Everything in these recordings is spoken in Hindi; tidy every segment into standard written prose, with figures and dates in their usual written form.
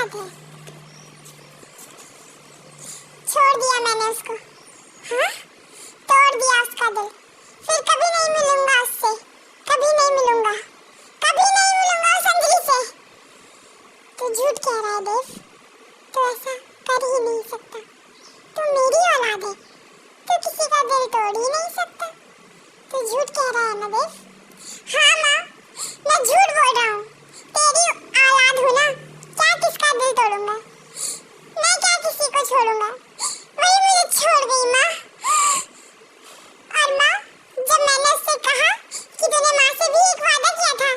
बात है? छोड़ दिया मैंने उसको। हाँ, तोड़ दिया उसका दिल। फिर कभी नहीं मिलूंगा उससे, कभी नहीं मिलूंगा, कभी नहीं मिलूंगा उस अंजलि से। तू झूठ कह रहा है देव, तू ऐसा कर ही नहीं सकता। तू मेरी औलाद है, तू किसी का दिल तोड़ ही नहीं सकता। तू झूठ कह रहा है ना देव? हाँ माँ, मैं झूठ बोल रहा हूँ। तेरी औलाद हूँ ना, क्या किसका दिल तोड़ूंगा? मैं क्या किसी को छोड़ूंगा? वही मुझे छोड़ गई माँ। और माँ, जब मैंने उससे कहा कि तूने माँ से भी एक वादा किया था,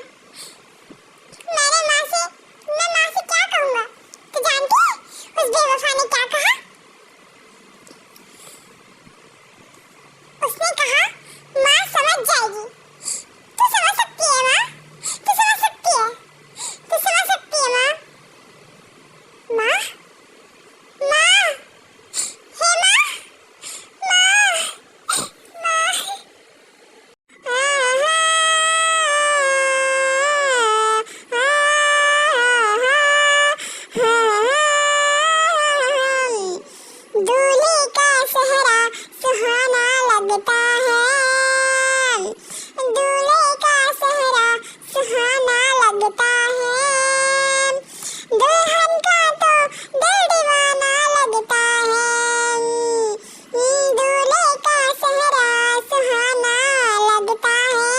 मैं माँ से क्या कहूँगा? तू जानती है उस बेवफा ने क्या कहा? उसने कहा माँ समझ जाएगी। तू समझ सकती है माँ, तू समझ सकती है, तू समझ सकती है माँ। माँ, माँ, हे माँ, माँ, दूल्हे का सेहरा सुहाना लगता है, दूल्हे का सेहरा सुहाना लगता है, दुल्हन का तो दिल दीवाना लगता है, दूल्हे का सेहरा सुहाना लगता है,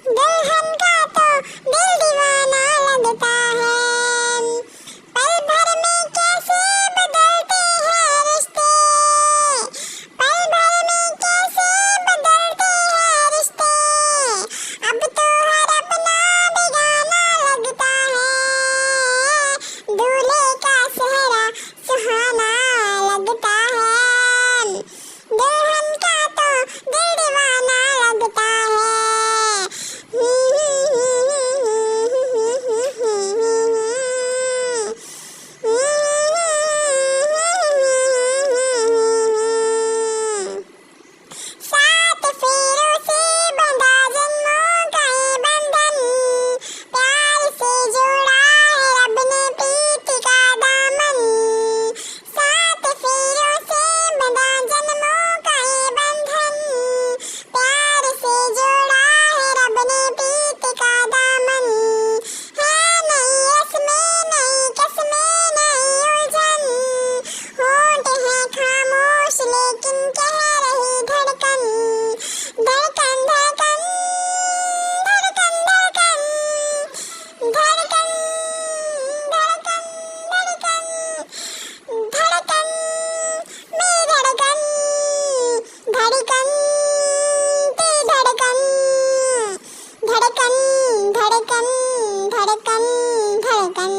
दुल्हन का तो दिल दीवाना लगता है। पल भर में कैसे बदलते हैं रिश्ते, पल भर में कैसे बदलते हैं रिश्ते, अब तो हर अपना बेगाना लगता है, दूल्हे का सेहरा सुहाना लगता है, दुल्हन का तो दिल दीवाना लगता है। सात फेरों से बंधा जन्मों का ये बंधन, प्यार से जोड़ा है रब ने प्रीत का दामन, सात फेरों से बंधा जन्मों का ये बंधन, प्यार से जोड़ा है रब ने प्रीत का दामन, है नहीं रस्में नहीं कसमें नहीं उलझन, होंठ है खामोश लेकिन कह रही धड़कन, धड़कन धड़कन धड़कन धड़कन धड़कन धड़कन धड़कन धड़कन मेरी धड़कन, धड़कन तेरी धड़कन, धड़कन धड़कन धड़कन धड़कन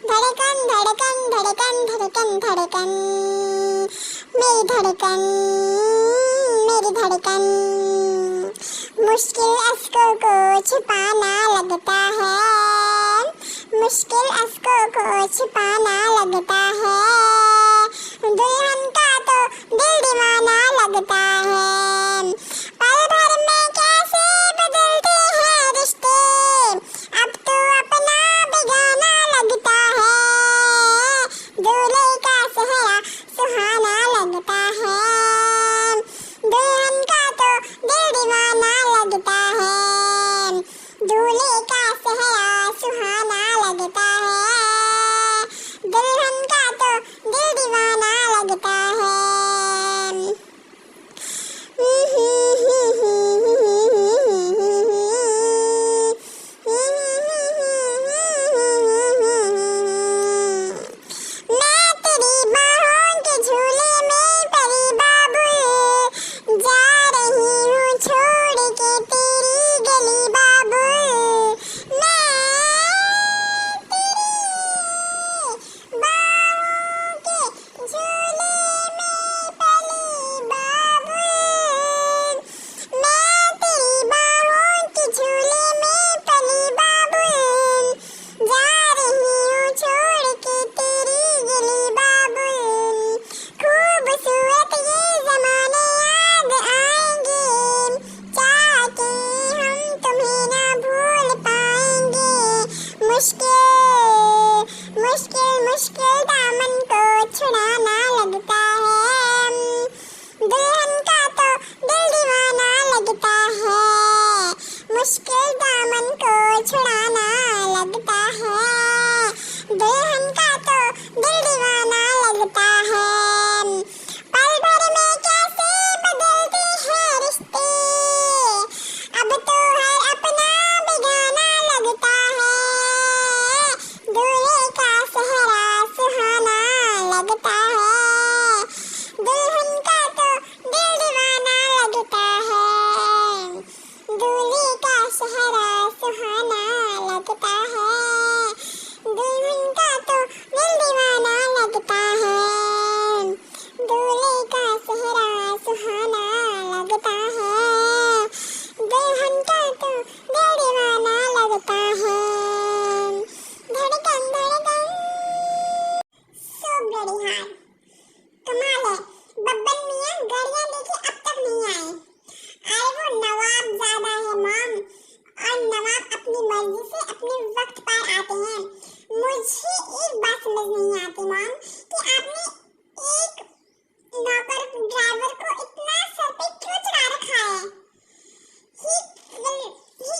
धड़कन धड़कन धड़कन धड़कन धड़कन मेरी धड़कन, मेरी धड़कन। मुश्किल अश्कों को छिपाना लगता है, मुश्किल अश्कों को छिपाना लगता है, दुल्हन का तो दिल दीवाना लगता है, पल भर में कैसे बदलते हैं रिश्ते, अब तो अपना बेगाना लगता है, दूल्हे का सेहरा सुहाना लगता है, दुल्हन का तो दिल दीवाना लगता है, दूल्हे का सेहरा सुहाना लगता है, दुल्हन का तो दिल दीवाना लगता है। मुश्किल मुश्किल दामन को छुड़ाना लगता है, दुल्हन का तो दिल दीवाना लगता है, मुश्किल दामन को छुड़ाना लगता है, दुल्हन का तो दिल दीवाना लगता है, पल भर में कैसे बदलते हैं रिश्ते, अब तो हर अपना बेगाना लगता है, दूल्हे का सेहरा सुहाना लगता है, दुल्हन का तो दिल दीवाना लगता है, दूल्हे का सेहरा सुहाना लगता है, दुल्हन का तो दिल दीवाना लगता है, दूल्हे का सेहरा सुहाना लगता है, दुल्हन का तो दिल दीवाना लगता है। धड़कन धड़कन सो बड़ी हार कमाल है, बब्बन मियां गाड़ियां लेके अब तक नहीं आए। अरे वो नवाब ज्यादा है मॉम, और नवाब अपनी मर्जी से अपने वक्त पर आते हैं। मुझे एक बात समझ नहीं आती मॉम कि आपने एक नौकर ड्राइवर को इतना सर पे क्यों चढ़ा रखा है? He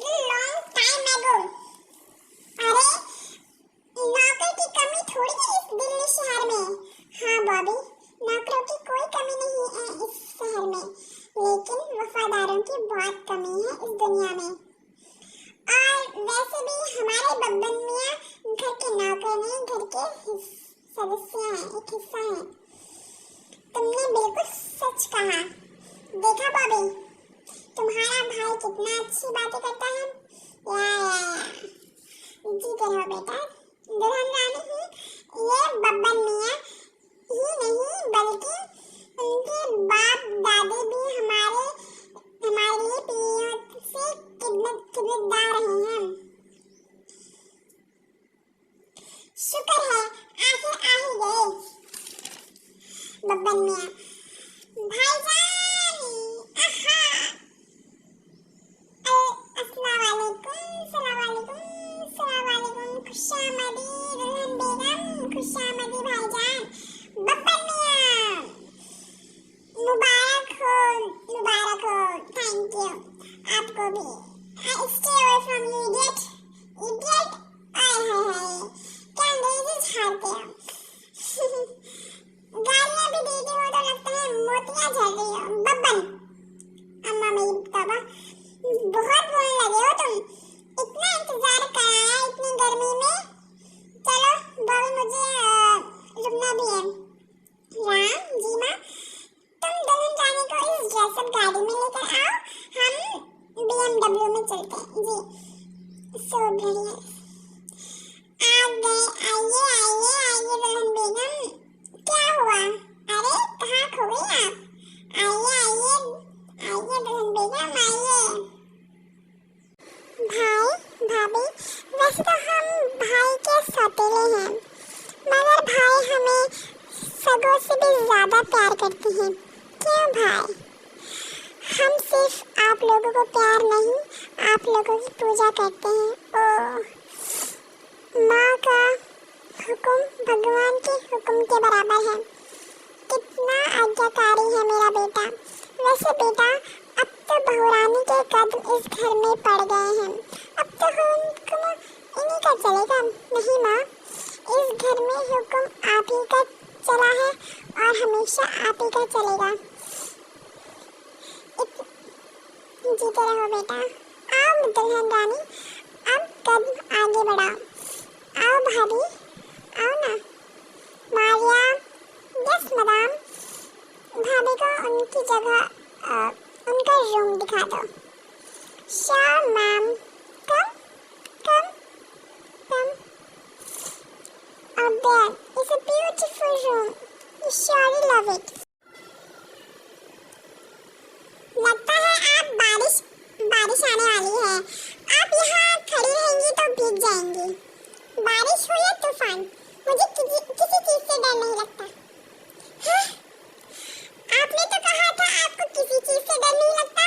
did long time ago. अरे नौकर की कमी थोड़ी है इस दिल्ली शहर में। हाँ बॉबी, नौकरों की कोई कमी नहीं है इस शहर में, लेकिन वफादारों की बहुत कमी है इस दुनिया में। और वैसे भी हमारे बब्बन मियां घर के नौकर नहीं, घर के सदस्य हैं, एक हिस्सा हैं। तुमने बिल्कुल सच कहा। देखा बॉबी, तुम्हारा भाई कितना अच्छी बातें करता है। या जीते रहो बेटा, दुल्हन रानी ही ये बब्बन मियां ही नहीं बल्कि उनके बाप दादी भी हमारे लिए पीढ़ियों से खिदमतगार रहे हैं। शुक्र है आखिर आ ही गए बब्बन मियां। भाईजान आहा, खुशामदी दुल्हन बेगम, खुशामदी भाईजान, बब्बन मियां, मुबारक हो, थैंक यू आपको भी। I stay away from you idiot, आय हाय हाय, क्या अंग्रेजी झाड़ते हो। गालियां भी देती हो तो लगता है मोतियां झड़ रही हो। बब्बन, अम्मा मेरी तौबा, बहुत बोलने लगे हो तुम। इतना इंतजार कराया इतनी गर्मी में। चलो बॉबी, मुझे रुकना भी है। राम जी माँ, तुम दुल्हन रानी को इस ड्रेसअप गाड़ी में लेकर आओ, हम BMW में चलते हैं। जी सो बढ़िया। आइए दुल्हन बेगम, क्या हुआ? अरे कहाँ खो गई आप? आइए दुल्हन बेगम, आइए। भाई भाभी, वैसे तो हम भाई के सौतेले हैं, मगर भाई हमें सगों से भी ज्यादा प्यार करते हैं। क्यों भाई? हम सिर्फ आप लोगों को प्यार नहीं, आप लोगों की पूजा करते हैं। ओह, माँ का हुक्म भगवान के हुक्म के बराबर है। कितना आज्ञाकारी है मेरा बेटा। वैसे बेटा, अब तो बहुरानी के कदम इस घर में पड़ गए हैं, अब तो हुक्म इन्हीं का चलेगा। नहीं माँ, इस घर में हुक्म आप ही का चला है और हमेशा आप ही का चलेगा। जीते रहो बेटा। आओ दुल्हन रानी, अब कदम आगे बढ़ाओ। आओ भाभी, आओ ना। मारिया, यस मैडम, भाभी को उनकी जगह उनका रूम दिखा दो। Sure ma'am, come. Up there is a beautiful room. You surely love it. लगता है आप बारिश आने वाली है। आप यहाँ खड़ी रहेंगी तो भीग जाएंगी। बारिश हो या तूफान, मुझे किसी चीज से डर नहीं लगता। हाँ? आपने तो कहा था आपको किसी चीज से डर नहीं लगता।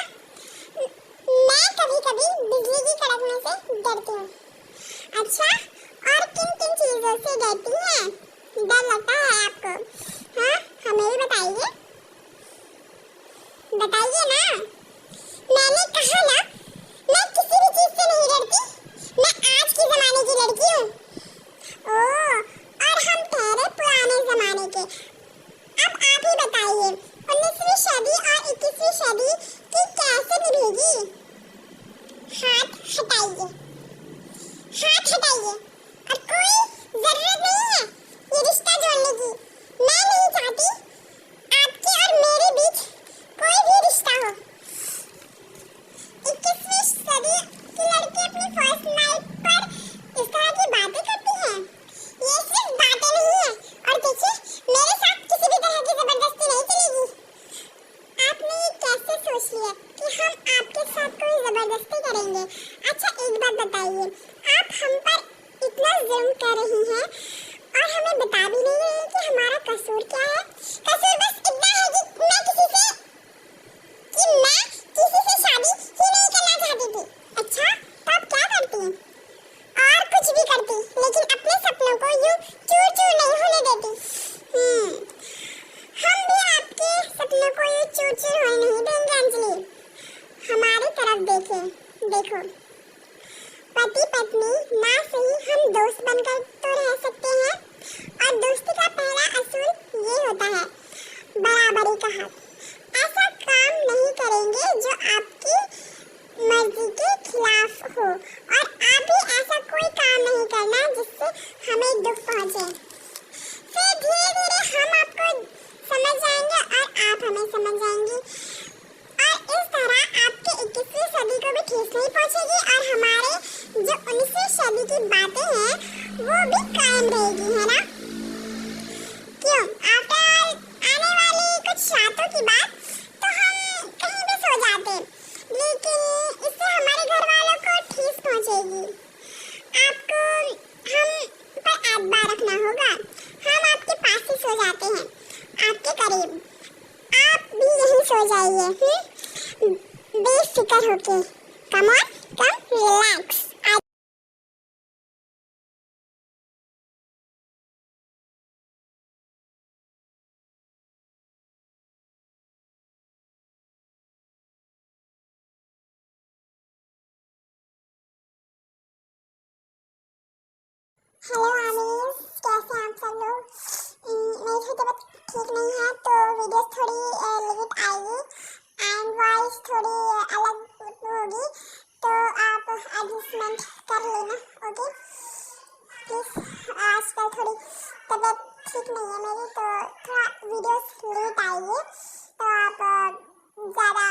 मैं कभी-कभी बिजली की कड़कने से डरती हूँ। अच्छा, और किन किन चीजों से कर रही हैं और हमें बता भी नहीं रही कि हमारा कसूर क्या है। कसूर बस इतना है कि मैं किसी से शादी ही नहीं करना चाहती थी। अच्छा, तो आप क्या करती हैं? और कुछ भी करती, लेकिन अपने सपनों को यूं चूर चूर नहीं होने देती। हम भी आपके सपनों को यूं चूर चूर होने नहीं देंगे अंजलि। हमारी तरफ देखो, पति पत्नी ना सही हम दोस्त बनकर तो रह सकते हैं, और दोस्ती का पहला असूल ये होता है बराबरी का हक। ऐसा काम नहीं करेंगे जो आपकी मर्जी के खिलाफ हो, और आप भी ऐसा कोई काम नहीं करना जिससे हमें दुख पहुंचे। फिर धीरे धीरे हम आपको समझ जाएंगे और आप हमें समझ जाएंगी, और इस तरह आपके 21वीं सदी को भी ठेस नहीं पहुंचेगी, और हमारे जो 19वीं सदी की बातें हैं वो भी कायम रहेगी, है ना? क्यों? आफ्टर आने वाली कुछ रातों की बात तो हम कहीं भी सो जाते, लेकिन इससे हमारे घर वालों को ठेस पहुंचेगी। आपको हम पर एतबार रखना होगा। हम आपके पास ही सो जाते हैं, आपके करीब। आप भी यहीं सो जाइए, बेफिक्र होके। Come on, come relax. Hello armies, कैसे हैं आप सब लोग? मेरी तबीयत ठीक नहीं है तो वीडियोस थोड़ी लेट आएगी एंड वॉइस थोड़ी अलग होगी, तो आप एडजस्टमेंट कर लेना, ओके प्लीज़। आजकल थोड़ी तबीयत ठीक नहीं है मेरी, तो थोड़ा वीडियोस लेट आएगी, तो आप ज़्यादा